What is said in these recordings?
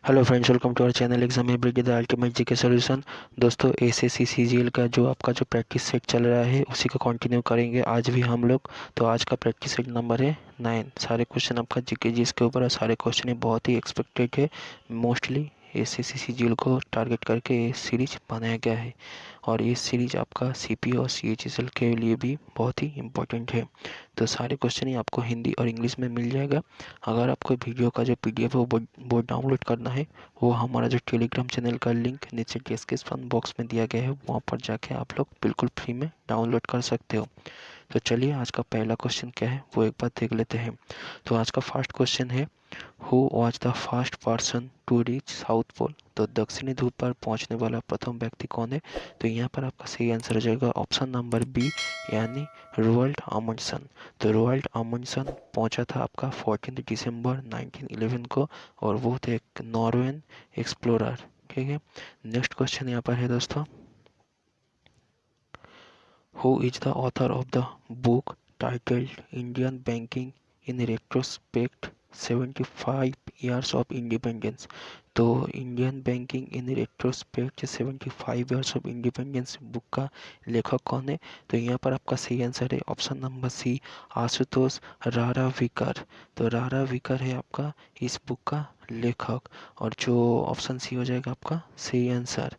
Hello friends, welcome to our channel exam everyday the ultimate GK solution. दोस्तों, SSC CGL का जो आपका जो प्रैक्टिस सेट चल रहा है उसी को कंटिन्यू करेंगे आज भी हम लोग। तो आज का प्रैक्टिस सेट नंबर है 9। सारे क्वेश्चन आपका जीके जी के ऊपर है। सारे क्वेश्चन बहुत ही एक्सपेक्टेड है। मोस्टली एसएससी सीजीएल को टारगेट करके ये सीरीज बनाया गया है और ये सीरीज आपका सीपी और सीएचएसएल के लिए भी बहुत ही इम्पोर्टेंट है। तो सारे क्वेश्चन ही आपको हिंदी और इंग्लिश में मिल जाएगा। अगर आपको वीडियो का जो पीडीएफ है वो डाउनलोड करना है, वो हमारा जो टेलीग्राम चैनल का लिंक नीचे डिस्क्रिप्शन बॉक्स में दिया गया है, वहाँ पर जाके आप लोग बिल्कुल फ्री में डाउनलोड कर सकते हो। तो चलिए, आज का पहला क्वेश्चन क्या है वो एक बार देख लेते हैं। तो आज का फर्स्ट क्वेश्चन है, who was the first person to reach south pole. तो दक्षिणी ध्रुव पर पहुंचने वाला प्रथम व्यक्ति कौन है? तो यहाँ पर आपका सही आंसर हो जाएगा ऑप्शन नंबर बी, यानी रोअल्ड अमंडसन। तो रोअल्ड अमंडसन पहुंचा था आपका 14 दिसंबर 1911 को, और वो थे एक नॉर्वेन एक्सप्लोरर। ठीक है, नेक्स्ट क्वेश्चन यहाँ पर है दोस्तों, who is the author of the book titled Indian banking in retrospect 75 years of independence. तो Indian banking in retrospect 75 years of independence book का लेखक कौन है? तो यहाँ पर आपका सही आंसर है ऑप्शन नंबर सी, आशुतोष राराविकर। तो राराविकर है आपका इस बुक का लेखक, और जो ऑप्शन सी हो जाएगा आपका सही आंसर।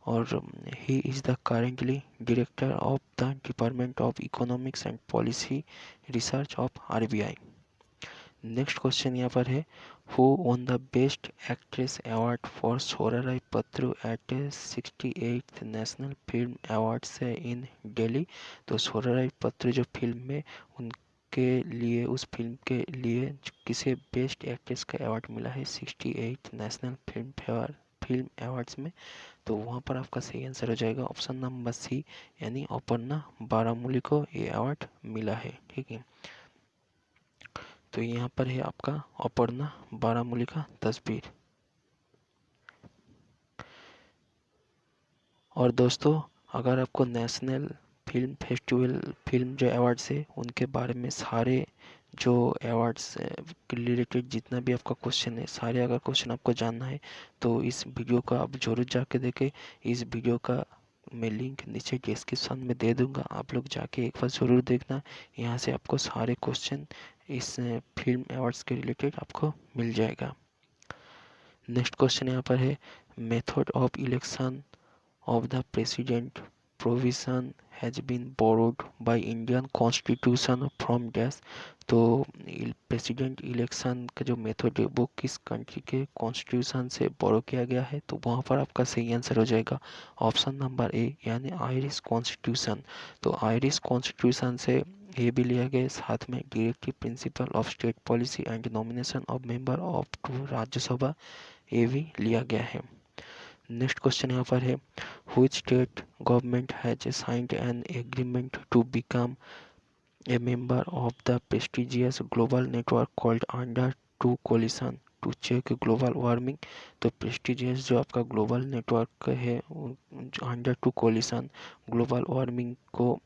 और he is the currently director of the department of economics and policy research of RBI. Next question यहाँ पर है, who won the best actress award for Soorarai Pottru at 68th national film awards in Delhi. तो सोराराय पत्रू जो film में उनके लिए, उस film के लिए किसे बेस्ट एक्ट्रेस का अवार्ड मिला है 68 नेशनल फिल्म अवार्ड्स में? तो वहाँ पर आपका सही आंसर हो जाएगा ऑप्शन नंबर सी, यानी अपर्णा बारामूली को ये अवार्ड मिला है। ठीक है, तो यहाँ पर है आपका अपर्णा बारामूली का तस्वीर। और दोस्तों, अगर आपको नेशनल फिल्म फेस्टिवल फिल्म जो अवार्ड्स है उनके बारे में सारे जो अवार्ड्स के रिलेटेड जितना भी आपका क्वेश्चन है, सारे अगर क्वेश्चन आपको जानना है तो इस वीडियो का आप जरूर जाके देखें। इस वीडियो का मैं लिंक नीचे डिस्क्रिप्शन में दे दूंगा, आप लोग जाके एक बार ज़रूर देखना। यहाँ से आपको सारे क्वेश्चन इस फिल्म अवार्ड्स के रिलेटेड आपको मिल जाएगा। नेक्स्ट क्वेश्चन यहाँ पर है, method of election of the president provision has been borrowed by Indian constitution from dash। तो प्रेसिडेंट इलेक्शन का जो मेथड है वो किस कंट्री के कॉन्स्टिट्यूशन से बोरो किया गया है? तो वहाँ पर आपका सही आंसर हो जाएगा ऑप्शन नंबर ए, यानी आयरिश कॉन्स्टिट्यूशन। तो आयरिश कॉन्स्टिट्यूशन से ये भी लिया गया, साथ में directive principle of state policy and nomination of member of to Rajya Sabha, ये भी लिया गया है। नेक्स्ट क्वेश्चन यहाँ पर है, which state government has signed an agreement to become a member of the prestigious global network called Under Two Coalition to check global warming। तो prestigious जो आपका ग्लोबल नेटवर्क है, under two coalition global warming को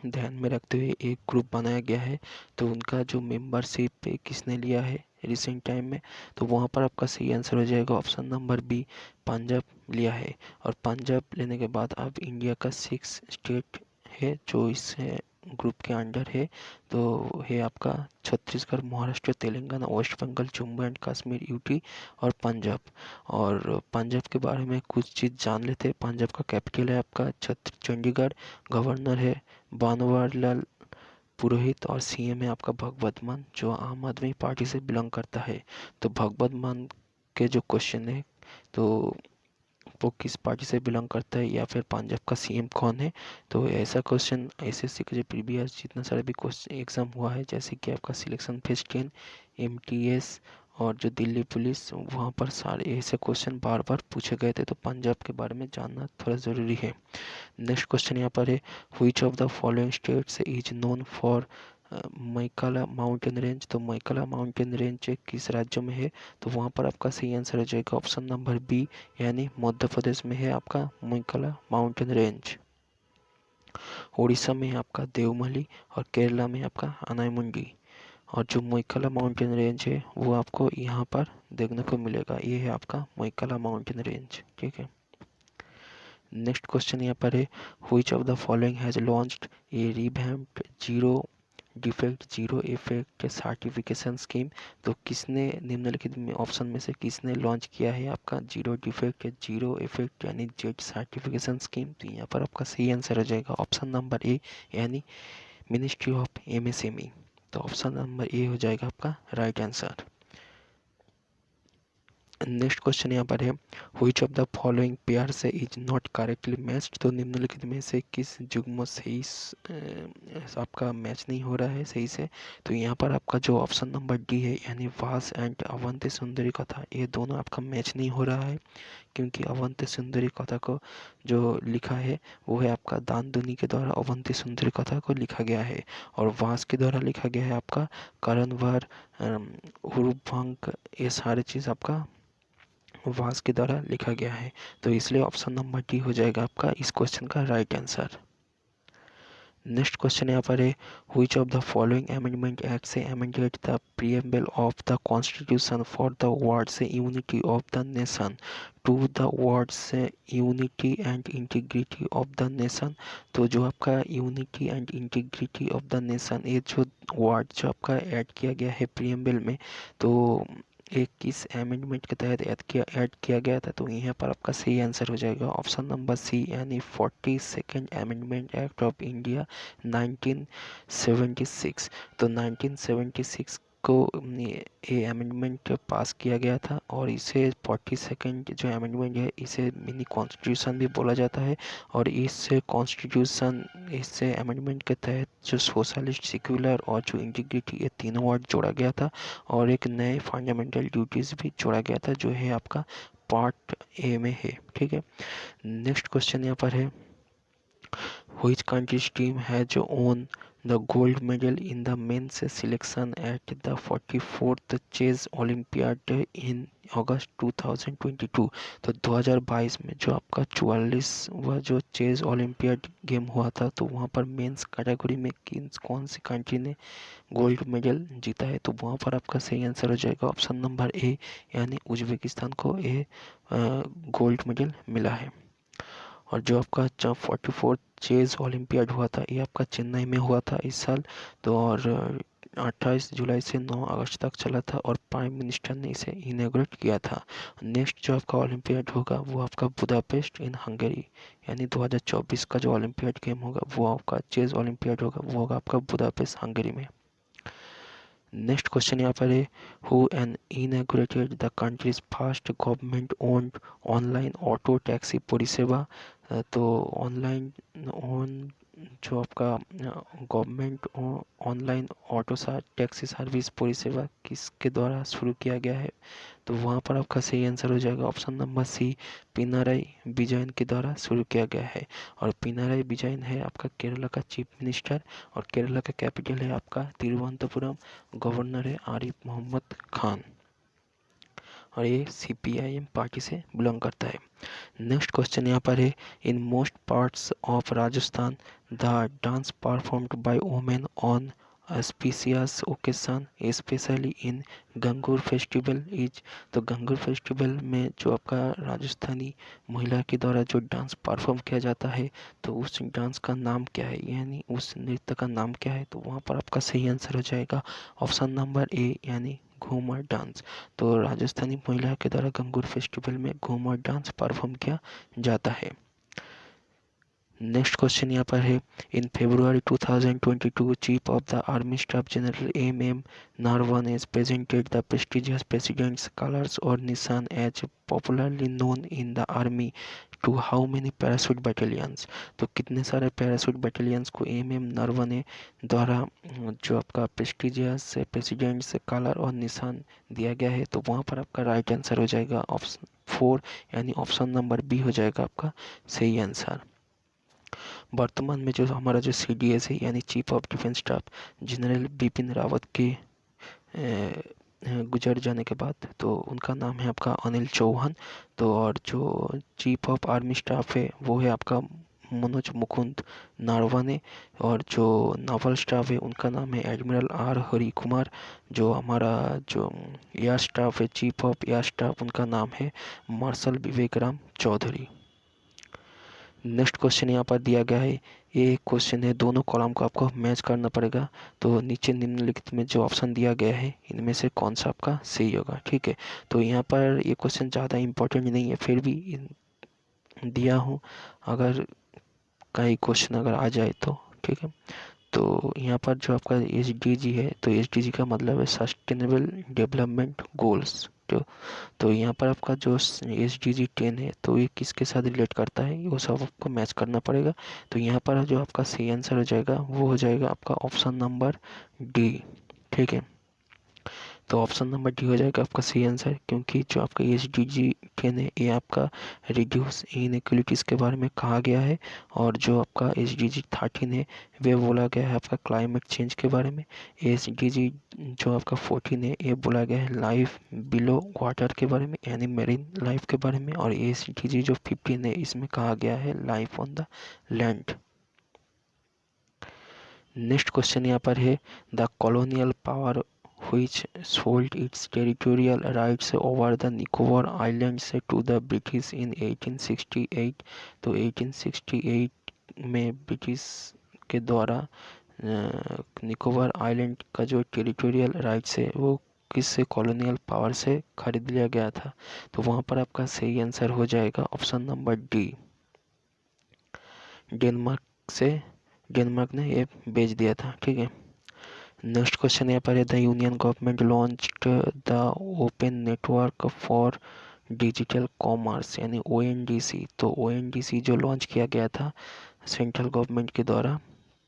ध्यान में रखते हुए एक ग्रुप बनाया गया है। तो उनका जो मेंबरशिप किसने लिया है रिसेंट टाइम में? तो वहाँ पर आपका सही आंसर हो जाएगा ऑप्शन नंबर बी, पंजाब लिया है। और पंजाब लेने के बाद अब इंडिया का 6 स्टेट है जो इस ग्रुप के अंडर है। तो है आपका Chhattisgarh, Maharashtra, Telangana, west Bengal, Jammu and Kashmir, UT और पंजाब। और पंजाब के बारे में कुछ चीज़ जान लेते हैं। पंजाब का कैपिटल है आपका चंडीगढ़, गवर्नर है बनवारीलाल पुरोहित, और सीएम है आपका भगवत मान जो आम आदमी पार्टी से बिलोंग करता है। तो भगवत मान के जो क्वेश्चन है, तो वो किस पार्टी से बिलोंग करता है या फिर पंजाब का सीएम कौन है? तो ऐसा क्वेश्चन एसएससी के जो प्रीवियस जितना सारा भी क्वेश्चन एग्जाम हुआ है, जैसे कि आपका सिलेक्शन फेज 10, एमटीएस और जो दिल्ली पुलिस, वहाँ पर सारे ऐसे क्वेश्चन बार बार पूछे गए थे। तो पंजाब के बारे में जानना थोड़ा ज़रूरी है। नेक्स्ट क्वेश्चन यहाँ पर है, which of the following states is known for Maikala mountain range. तो मैकाला माउंटेन रेंज किस राज्य में है? तो वहाँ पर आपका सही आंसर हो जाएगा ऑप्शन नंबर बी, यानी मध्य प्रदेश में है आपका मैकाला माउंटेन रेंज। उड़ीसा में है आपका देवमली, और केरला में आपका अनायमुंडी। और जो मोइकला माउंटेन रेंज है वो आपको यहाँ पर देखने को मिलेगा। ये है आपका मोइकला माउंटेन रेंज, ठीक है। नेक्स्ट क्वेश्चन यहाँ पर है, which of the following has launched A revamped zero defect zero effect certification scheme. तो किसने निम्नलिखित में ऑप्शन में से किसने लॉन्च किया है आपका जीरो डिफेक्ट जीरो इफेक्ट यानी जेड सर्टिफिकेशन स्कीम? तो यहाँ पर आपका सही आंसर हो जाएगा ऑप्शन नंबर ए यानी मिनिस्ट्री ऑफ एमएसएमई। तो ऑप्शन नंबर ए हो जाएगा आपका राइट आंसर। नेक्स्ट क्वेश्चन यहाँ पर है, which of the following pair से इज नॉट करेक्टली मैच्ड। तो निम्नलिखित में से किस जुग्म से आपका मैच नहीं हो रहा है सही से? तो यहाँ पर आपका जो ऑप्शन नंबर डी है यानी वास एंड अवंती सुंदरी कथा, ये दोनों आपका मैच नहीं हो रहा है, क्योंकि अवंती सुंदरी कथा को जो लिखा है वो है आपका दान दुनी के द्वारा अवंती सुंदरी कथा को लिखा गया है, और वास के द्वारा लिखा गया है आपका करणवर हुरुभंग। ये सारी चीज़ आपका वास के द्वारा लिखा गया है। तो इसलिए ऑप्शन नंबर डी हो जाएगा आपका इस क्वेश्चन का राइट आंसर। नेक्स्ट क्वेश्चन यहाँ पर है, which of the following amendment act से amended the preamble of the constitution for the words unity of the nation to the words unity and integrity of the nation. तो जो आपका unity and integrity of the nation, ये जो word जो आपका add किया गया है प्रीएम्बल में, तो एक किस अमेंडमेंट के तहत ऐड किया गया था? तो यहाँ पर आपका सही आंसर हो जाएगा ऑप्शन नंबर सी यानी 42nd amendment act of India 1976। तो 1976 को ये अमेंडमेंट पास किया गया था, और इसे 42nd जो अमेंडमेंट है इसे मिनी कॉन्स्टिट्यूशन भी बोला जाता है। और इस अमेंडमेंट के तहत जो सोशलिस्ट, सेक्युलर और जो इंटीग्रिटी, ये तीनों वर्ड जोड़ा गया था, और एक नए फंडामेंटल ड्यूटीज़ भी जोड़ा गया था जो है आपका पार्ट ए में है, ठीक है। नेक्स्ट क्वेश्चन यहाँ पर है, which country's team has won the gold medal in the men's selection at the 44th chess olympiad in अगस्त 2022। तो 2022 में जो आपका 44वां जो चेस ओलंपियाड गेम हुआ था, तो वहाँ पर मेंस कैटेगरी में कौन सी कंट्री ने गोल्ड मेडल जीता है? तो वहाँ पर आपका सही आंसर हो जाएगा ऑप्शन नंबर ए यानी उज्बेकिस्तान को ये गोल्ड मेडल मिला है। और जो आपका 44 चेस ओलंपियाड हुआ था, ये आपका चेन्नई में हुआ था इस साल। तो और 28 जुलाई से 9 अगस्त तक चला था, और प्राइम मिनिस्टर ने इसे इनॉग्रेट किया था। नेक्स्ट जो आपका ओलंपियाड होगा वो आपका बुदापेस्ट इन हंगरी यानी 2024 का जो ओलंपियाड गेम होगा वो आपका चेस ओलंपियाड होगा, वो होगा आपका बुदापेस्ट हंगरी में। नेक्स्ट क्वेश्चन यहाँ पर है, who an inaugurated the country's first government owned online auto taxi परिसेवा। तो ऑनलाइन जो आपका government online auto taxi service परिसेवा किसके द्वारा शुरू किया गया है? तो वहाँ पर आपका सही आंसर हो जाएगा option number C Pinarayi Vijayan के द्वारा शुरू किया गया है। और पिनाराई विजयन है आपका केरला का चीफ मिनिस्टर, और केरला का कैपिटल है आपका तिरुवनंतपुरम। गवर्नर है आरिफ मोहम्मद खान, और ये CPIM पार्टी से बिलोंग करता है। नेक्स्ट क्वेश्चन यहाँ पर है, in most parts of Rajasthan the dance performed by women on auspicious occasion specially in Gangaur festival is. तो गंगूर फेस्टिवल में जो आपका राजस्थानी महिला के द्वारा जो डांस परफॉर्म किया जाता है, तो उस डांस का नाम क्या है यानी उस नृत्य का नाम क्या है? तो वहाँ पर आपका सही आंसर हो जाएगा ऑप्शन नंबर ए यानी घूमर डांस। तो राजस्थानी महिला के द्वारा गंगूर फेस्टिवल में घूमर डांस परफॉर्म किया जाता है। नेक्स्ट क्वेश्चन यहाँ पर है, इन February 2022 chief of the army staff general MM Narawan has presented the prestigious president's colors or निशान as popularly known in the army to how many parachute battalions। तो कितने सारे पैराशूट बटालियंस को MM Naravane द्वारा जो आपका प्रेस्टिजियस प्रेसिडेंट्स कलर और निशान दिया गया है? तो वहाँ पर आपका राइट आंसर हो जाएगा ऑप्शन 4 यानी ऑप्शन नंबर बी हो जाएगा आपका सही आंसर। वर्तमान में जो हमारा जो CDS है यानी chief of defence staff general Bipin Rawat के गुजर जाने के बाद, तो उनका नाम है आपका अनिल चौहान। तो और जो चीफ ऑफ आर्मी स्टाफ है वो है आपका मनोज मुकुंद नारवाने, और जो नावल स्टाफ है उनका नाम है एडमिरल आर हरि कुमार। जो हमारा जो एयर स्टाफ है, चीफ ऑफ एयर स्टाफ, उनका नाम है मार्शल विवेक राम चौधरी। नेक्स्ट क्वेश्चन यहाँ पर दिया गया है, ये क्वेश्चन है, दोनों कॉलम को आपको मैच करना पड़ेगा। तो नीचे निम्नलिखित में जो ऑप्शन दिया गया है इनमें से कौन सा आपका सही होगा, ठीक है। तो यहाँ पर ये क्वेश्चन ज़्यादा इम्पोर्टेंट नहीं है, फिर भी दिया हूँ, अगर कई क्वेश्चन अगर आ जाए तो, ठीक है। तो यहाँ पर जो आपका SDG है, तो SDG का मतलब है सस्टेनेबल डेवलपमेंट गोल्स। तो यहाँ पर आपका जो SDG 10 है, तो ये किसके साथ रिलेट करता है, वो सब आपको मैच करना पड़ेगा। तो यहाँ पर जो आपका सही आंसर हो जाएगा वो हो जाएगा आपका ऑप्शन नंबर डी, ठीक है। तो ऑप्शन नंबर डी हो जाएगा आपका सही आंसर, क्योंकि जो आपका SDG 10 है ये आपका रिड्यूस इनइक्वलिटीज़ के बारे में कहा गया है, और जो आपका SDG 13 है वे बोला गया है आपका क्लाइमेट चेंज के बारे में। SDG जो आपका 14 है ये बोला गया है लाइफ बिलो वाटर के बारे में, यानी मेरीन लाइफ के बारे में, और SDG जो 15 है इसमें कहा गया है life on the land. Next question यहाँ पर है, the colonial power which sold its territorial rights over the Nicobar Islands to the British in 1868। तो 1868 में ब्रिटिश के द्वारा निकोबार आइलैंड का जो टेरिटोरियल राइट्स है वो किससे, कॉलोनियल पावर से खरीद लिया गया था। तो वहाँ पर आपका सही आंसर हो जाएगा ऑप्शन नंबर डी, डेनमार्क से, डेनमार्क ने ये बेच दिया था, ठीक है। नेक्स्ट क्वेश्चन यहाँ पर है, the union government launched the open network for digital commerce, यानी ONDC। तो ONDC जो लॉन्च किया गया था सेंट्रल गवर्नमेंट के द्वारा,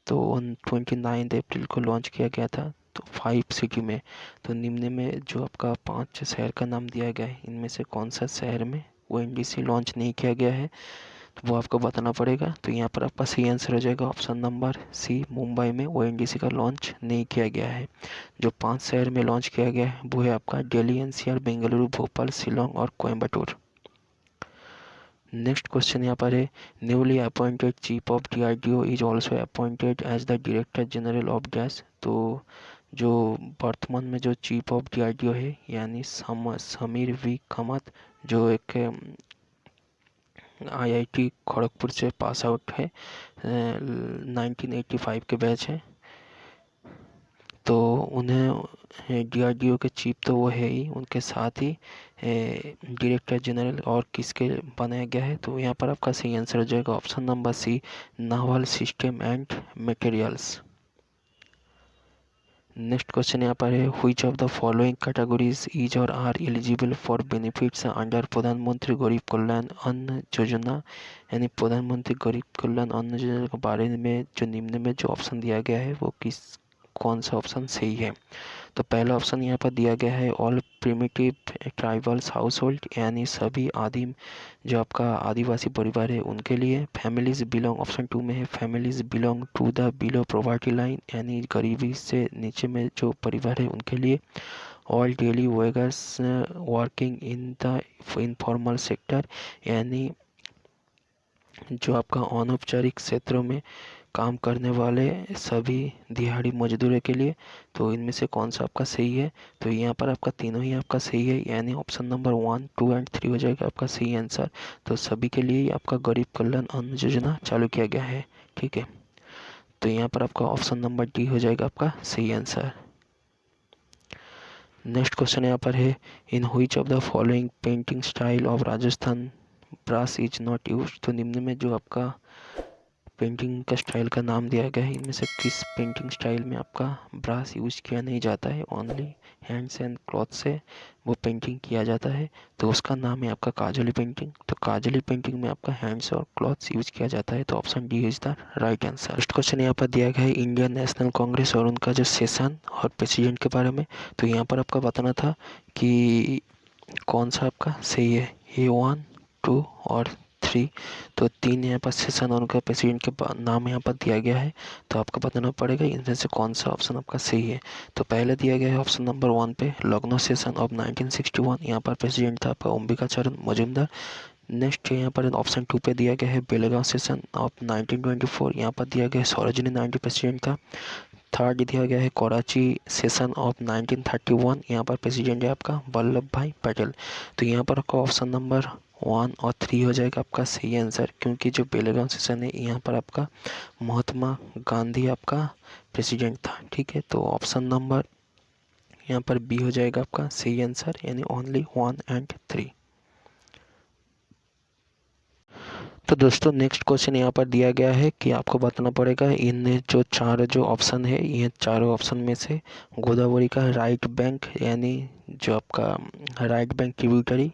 तो 29 अप्रैल को लॉन्च किया गया था, तो 5 सिटी में। तो निम्न में जो आपका 5 शहर का नाम दिया गया है, इनमें से कौन सा शहर में ONDC लॉन्च नहीं किया गया है, तो वो आपको बताना पड़ेगा। तो यहाँ पर आपका सही आंसर हो जाएगा ऑप्शन नंबर सी, मुंबई में ONDC का लॉन्च नहीं किया गया है। जो 5 शहर में लॉन्च किया गया है वो है आपका दिल्ली NCR, बेंगलुरु, भोपाल, शिलोंग और कोयम्बटूर। नेक्स्ट क्वेश्चन यहाँ पर है, newly appointed chief of DRDO is also appointed as the director general of dash. तो जो वर्तमान में जो चीफ ऑफ DRDO है, यानी समीर V कामत, जो एक IIT खड़गपुर से पास आउट है, 1985 के बैच है। तो उन्हें DRDO के चीफ तो वो है ही, उनके साथ ही डायरेक्टर जनरल और किसके बनाया गया है, तो यहाँ पर आपका सही आंसर हो जाएगा option number C, naval system and materials. Next question यहाँ पर है, which of the following categories is or are eligible for benefits under Pradhan Mantri Garib कल्याण अन्न योजना, यानी प्रधानमंत्री गरीब कल्याण अन्न योजना के बारे में जो निम्न में जो ऑप्शन दिया गया है वो कौन सा ऑप्शन सही है। तो पहला ऑप्शन यहाँ पर दिया गया है all primitive tribals house hold, यानी सभी आदिम जो आपका आदिवासी परिवार है उनके लिए। फैमिलीज बिलोंग, ऑप्शन 2 में है families belong to the below poverty line, यानी गरीबी से नीचे में जो परिवार है उनके लिए। All daily workers working in the informal sector, यानी जो आपका अनौपचारिक क्षेत्रों में काम करने वाले सभी दिहाड़ी मजदूरों के लिए। तो इनमें से कौन सा आपका सही है, तो यहाँ पर आपका तीनों ही आपका सही है, यानी ऑप्शन नंबर 1, 2 एंड 3 हो जाएगा आपका सही आंसर। तो सभी के लिए आपका गरीब कल्याण अन्न योजना चालू किया गया है, ठीक है। तो यहाँ पर आपका ऑप्शन नंबर डी हो जाएगा आपका सही आंसर। नेक्स्ट क्वेश्चन यहाँ पर है, in which of the following painting style of Rajasthan brush is not use. तो निम्न में जो आपका पेंटिंग का स्टाइल का नाम दिया गया है, इनमें से किस पेंटिंग स्टाइल में आपका ब्रश यूज किया नहीं जाता है, ओनली हैंड्स एंड क्लॉथ से वो पेंटिंग किया जाता है, तो उसका नाम है आपका काजोली पेंटिंग। तो काजोली पेंटिंग में आपका हैंड्स और क्लॉथ्स यूज किया जाता है, तो option D is the right answer. Next question यहाँ पर दिया गया है, इंडियन नेशनल कांग्रेस और उनका जो सेशन और प्रेसिडेंट के बारे में। तो यहाँ पर आपका बताना था कि कौन सा आपका सही है, ये 1, 2 और 3। तो 3 यहाँ पर सेशन और उनका प्रेसिडेंट के नाम यहाँ पर दिया गया है, तो आपको बताना पड़ेगा इनमें से कौन सा ऑप्शन आपका सही है। तो पहले दिया गया है ऑप्शन नंबर 1 पे लखनऊ सेशन ऑफ 1961, यहाँ पर प्रेसिडेंट था आपका अंबिका चरण मजूमदार। नेक्स्ट यहाँ पर ऑप्शन 2 पे दिया गया है बेलगांव सेशन ऑफ 1924, यहाँ पर दिया गया है सरोजिनी नायडू प्रेसिडेंट था। थर्ड दिया गया है कराची सेशन ऑफ 1931, यहाँ पर प्रेसिडेंट है आपका वल्लभ भाई पटेल। तो यहाँ पर आपका ऑप्शन नंबर 1 और 3 हो जाएगा आपका सही आंसर, क्योंकि जो बेलगांव सेशन है यहाँ पर आपका महात्मा गांधी आपका प्रेसिडेंट था। ठीक है, तो ऑप्शन नंबर यहाँ पर बी हो जाएगा आपका सही आंसर, यानी ओनली 1 एंड 3। तो दोस्तों नेक्स्ट क्वेश्चन यहाँ पर दिया गया है कि आपको बताना पड़ेगा इन जो ऑप्शन है, ये चारों ऑप्शन में से गोदावरी का राइट बैंक यानी जो आपका राइट बैंक ट्रिब्यूटरी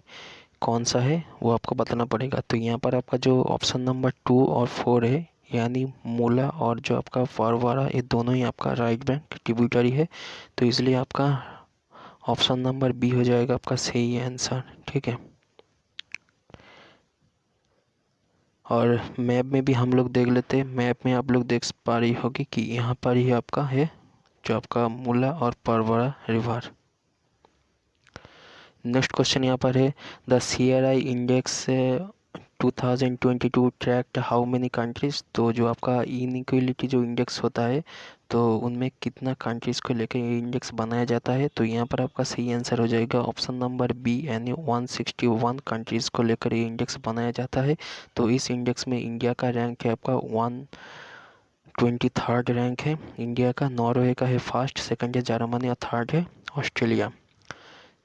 कौन सा है वो आपको बताना पड़ेगा। तो यहाँ पर आपका जो ऑप्शन नंबर 2 और 4 है, यानी मूला और जो आपका फरवरा, ये दोनों ही आपका राइट बैंक ट्रिब्यूटरी है। तो इसलिए आपका ऑप्शन नंबर बी हो जाएगा आपका सही आंसर। ठीक है, और मैप में भी हम लोग देख लेते हैं। मैप में आप लोग देख पा रही होगी कि यहाँ पर ही आपका है जो आपका मूला और परवरा रिवर। नेक्स्ट क्वेश्चन यहाँ पर है the CRI index 2022 tracked how many countries. तो जो आपका इनइक्वालिटी जो इंडेक्स होता है, तो उनमें कितना कंट्रीज़ को लेकर ये इंडेक्स बनाया जाता है। तो यहाँ पर आपका सही आंसर हो जाएगा ऑप्शन नंबर बी, यानी 161 कंट्रीज़ को लेकर ये इंडेक्स बनाया जाता है। तो इस इंडेक्स में इंडिया का रैंक है आपका 123rd रैंक है इंडिया का। नॉर्वे का है फर्स्ट, सेकंड है जर्मनी और थर्ड है ऑस्ट्रेलिया।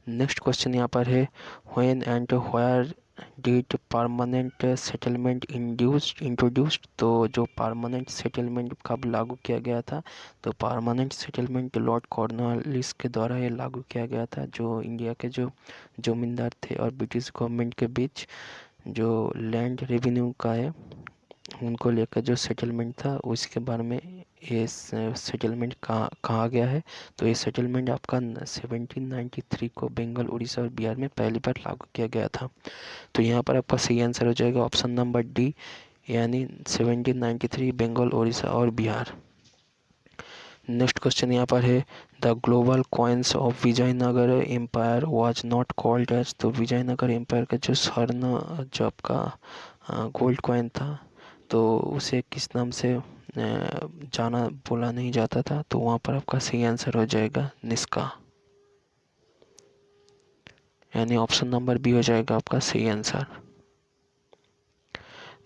नेक्स्ट क्वेश्चन यहाँ पर है when and where did permanent settlement introduced. तो जो परमानेंट सेटलमेंट कब लागू किया गया था, तो परमानेंट सेटलमेंट लॉर्ड कॉर्नवालिस के द्वारा ये लागू किया गया था। जो इंडिया के जो जमींदार थे और ब्रिटिश गवर्नमेंट के बीच जो लैंड रेवेन्यू का है उनको लेकर जो सेटलमेंट था, उसके बारे में ये सेटलमेंट कहा गया है। तो ये सेटलमेंट आपका 1793 को बंगाल, उड़ीसा और बिहार में पहली बार लागू किया गया था। तो यहाँ पर आपका सही आंसर हो जाएगा ऑप्शन नंबर डी, यानी 1793 बंगाल, उड़ीसा और बिहार। नेक्स्ट क्वेश्चन यहाँ पर है the global coins of Vijayanagar empire was not called as. तो विजयनगर एम्पायर का जो स्वर्ण जो आपका गोल्ड कॉइन था, तो उसे किस नाम से जाना बोला नहीं जाता था। तो वहाँ पर आपका सही आंसर हो जाएगा निस्का, यानी ऑप्शन नंबर बी हो जाएगा आपका सही आंसर।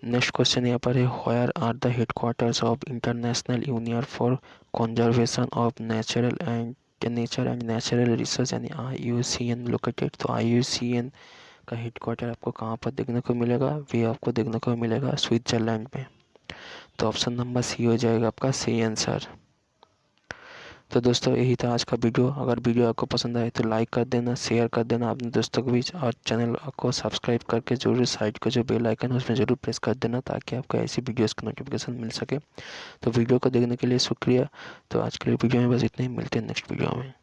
नेक्स्ट क्वेश्चन यहाँ पर है where are the headquarters of international union for conservation of nature and natural resource, यानी IUCN लोकेटेड। तो IUCN का हेडक्वार्टर आपको कहाँ पर देखने को मिलेगा, वे आपको देखने को मिलेगा स्विट्जरलैंड में। तो ऑप्शन नंबर सी हो जाएगा आपका सही आंसर। तो दोस्तों यही था आज का वीडियो। अगर वीडियो आपको पसंद आए तो लाइक कर देना, शेयर कर देना अपने दोस्तों के बीच, और चैनल को सब्सक्राइब करके जरूर साइड का जो बेल आइकन है उसमें ज़रूर प्रेस कर देना, ताकि आपको ऐसी वीडियोस की नोटिफिकेशन मिल सके। तो वीडियो को देखने के लिए शुक्रिया। तो आज के लिए वीडियो में बस इतना ही, मिलते हैं नेक्स्ट वीडियो में।